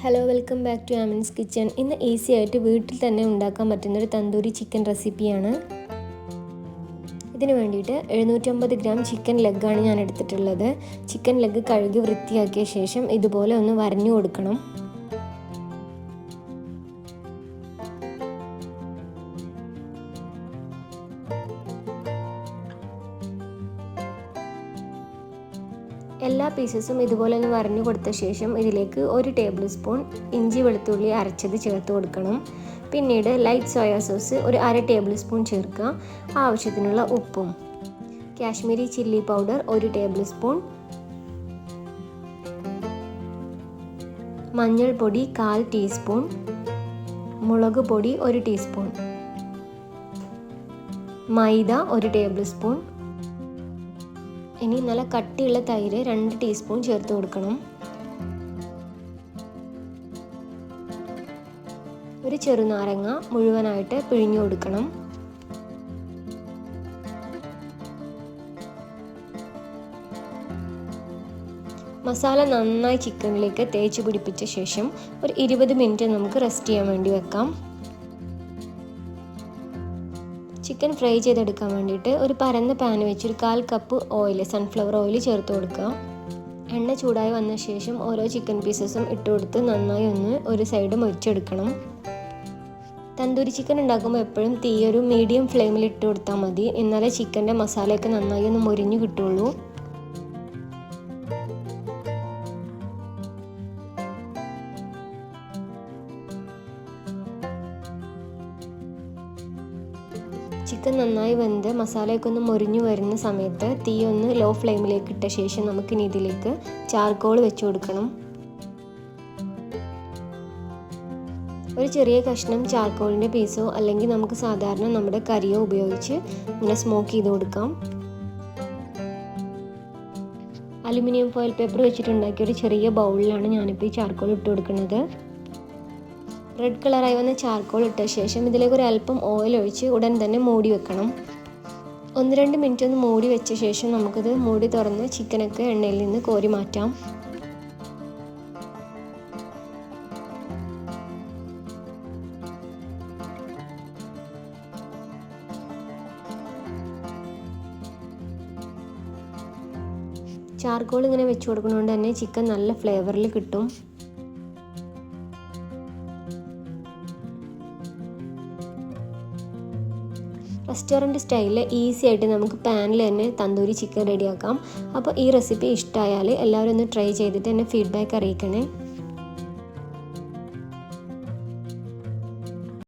Hello welcome back to ആമിൻസ് kitchen. ഇന്ന് easy ആയിട്ട് വീട്ടിൽ തന്നെ ഉണ്ടാക്കാൻ പറ്റുന്നൊരു തന്തൂരി ചിക്കൻ റെസിപ്പിയാണ്. ഇതിന് വേണ്ടിയിട്ട് 750 ഗ്രാം ചിക്കൻ ലെഗാണ് ഞാൻ എടുത്തിട്ടുള്ളത്. ചിക്കൻ ലെഗ് കഴുകി വൃത്തിയാക്കിയ ശേഷം ഇതുപോലെ ഒന്ന് വരഞ്ഞു കൊടുക്കണം. എല്ലാ പീസസും ഇതുപോലെ ഒന്ന് വരഞ്ഞു കൊടുത്ത ശേഷം ഇതിലേക്ക് 1 ടേബിൾ സ്പൂൺ ഇഞ്ചി വെളുത്തുള്ളി അരച്ചത് ചേർത്ത് കൊടുക്കണം. പിന്നീട് ലൈറ്റ് സോയ സോസ് ഒരു 1/2 ടേബിൾ സ്പൂൺ ചേർക്കുക. ആവശ്യത്തിനുള്ള ഉപ്പും, Kashmiri chilli powder 1 table spoon, മഞ്ഞൾപ്പൊടി 1/4 ടീസ്പൂൺ, മുളക് പൊടി 1 ടീസ്പൂൺ, മൈദ 1 ടേബിൾ സ്പൂൺ. ഇനി നല്ല കട്ടിയുള്ള തൈര് 2 ടീസ്പൂൺ ചേർത്ത് കൊടുക്കണം. ഒരു ചെറുനാരങ്ങ മുഴുവനായിട്ട് പിഴിഞ്ഞു കൊടുക്കണം. മസാല നന്നായി ചിക്കനിലേക്ക് തേച്ച് പിടിപ്പിച്ച ശേഷം ഒരു 20 മിനിറ്റ് നമുക്ക് റെസ്റ്റ് ചെയ്യാൻ വേണ്ടി വെക്കാം. ചിക്കൻ ഫ്രൈ ചെയ്തെടുക്കാൻ വേണ്ടിയിട്ട് ഒരു പരന്ന പാൻ വെച്ച് ഒരു 1/4 കപ്പ് ഓയിൽ, സൺഫ്ലവർ ഓയിൽ ചേർത്ത് കൊടുക്കുക. എണ്ണ ചൂടായി വന്ന ശേഷം ഓരോ ചിക്കൻ പീസസും ഇട്ട് കൊടുത്ത് നന്നായി ഒന്ന് ഒരു സൈഡ് മൊരിച്ചെടുക്കണം. തന്തൂരി ചിക്കൻ ഉണ്ടാക്കുമ്പോൾ എപ്പോഴും തീ ഒരു മീഡിയം ഫ്ലെയിമിൽ ഇട്ട് കൊടുത്താൽ മതി. എന്നാലേ ചിക്കൻ്റെ മസാലയൊക്കെ നന്നായി ഒന്ന് മൊരിഞ്ഞ് കിട്ടുള്ളൂ. ചിക്കൻ നന്നായി വെന്ത് മസാലയൊക്കെ ഒന്ന് മൊരിഞ്ഞു വരുന്ന സമയത്ത് തീ ഒന്ന് ലോ ഫ്ലെയിമിലേക്ക് ഇട്ട ശേഷം നമുക്കിനി ഇതിലേക്ക് ചാർക്കോൾ വെച്ച് കൊടുക്കണം. ഒരു ചെറിയ കഷ്ണം ചാർക്കോളിൻ്റെ പീസോ അല്ലെങ്കിൽ നമുക്ക് സാധാരണ നമ്മുടെ കരിയോ ഉപയോഗിച്ച് ഇങ്ങനെ സ്മോക്ക് ചെയ്ത് കൊടുക്കാം. അലുമിനിയം ഫോയിൽ പേപ്പർ വെച്ചിട്ടുണ്ടാക്കിയ ഒരു ചെറിയ ബൗളിലാണ് ഞാനിപ്പോൾ ഈ ചാർക്കോൾ ഇട്ട് കൊടുക്കുന്നത്. റെഡ് കളറായി വന്ന ചാർക്കോൾ ഇട്ട ശേഷം ഇതിലേക്ക് ഒരു അല്പം ഓയിൽ ഒഴിച്ച് ഉടൻ തന്നെ മൂടി വെക്കണം. 1-2 മിനിറ്റ് ഒന്ന് മൂടി വെച്ച ശേഷം നമുക്കിത് മൂടി തുറന്ന് ചിക്കനൊക്കെ എണ്ണയിൽ നിന്ന് കോരി മാറ്റാം. ചാർക്കോൾ ഇങ്ങനെ വെച്ച് കൊടുക്കുന്നതുകൊണ്ട് തന്നെ ചിക്കൻ നല്ല ഫ്ലേവറിൽ കിട്ടും. റെസ്റ്റോറൻറ്റ് സ്റ്റൈലിൽ ഈസി ആയിട്ട് നമുക്ക് പാനിൽ തന്നെ തന്തൂരി ചിക്കൻ റെഡിയാക്കാം. അപ്പോൾ ഈ റെസിപ്പി ഇഷ്ടമായാൽ എല്ലാവരും ഒന്ന് ട്രൈ ചെയ്തിട്ട് എന്നെ ഫീഡ്ബാക്ക് അറിയിക്കണേ.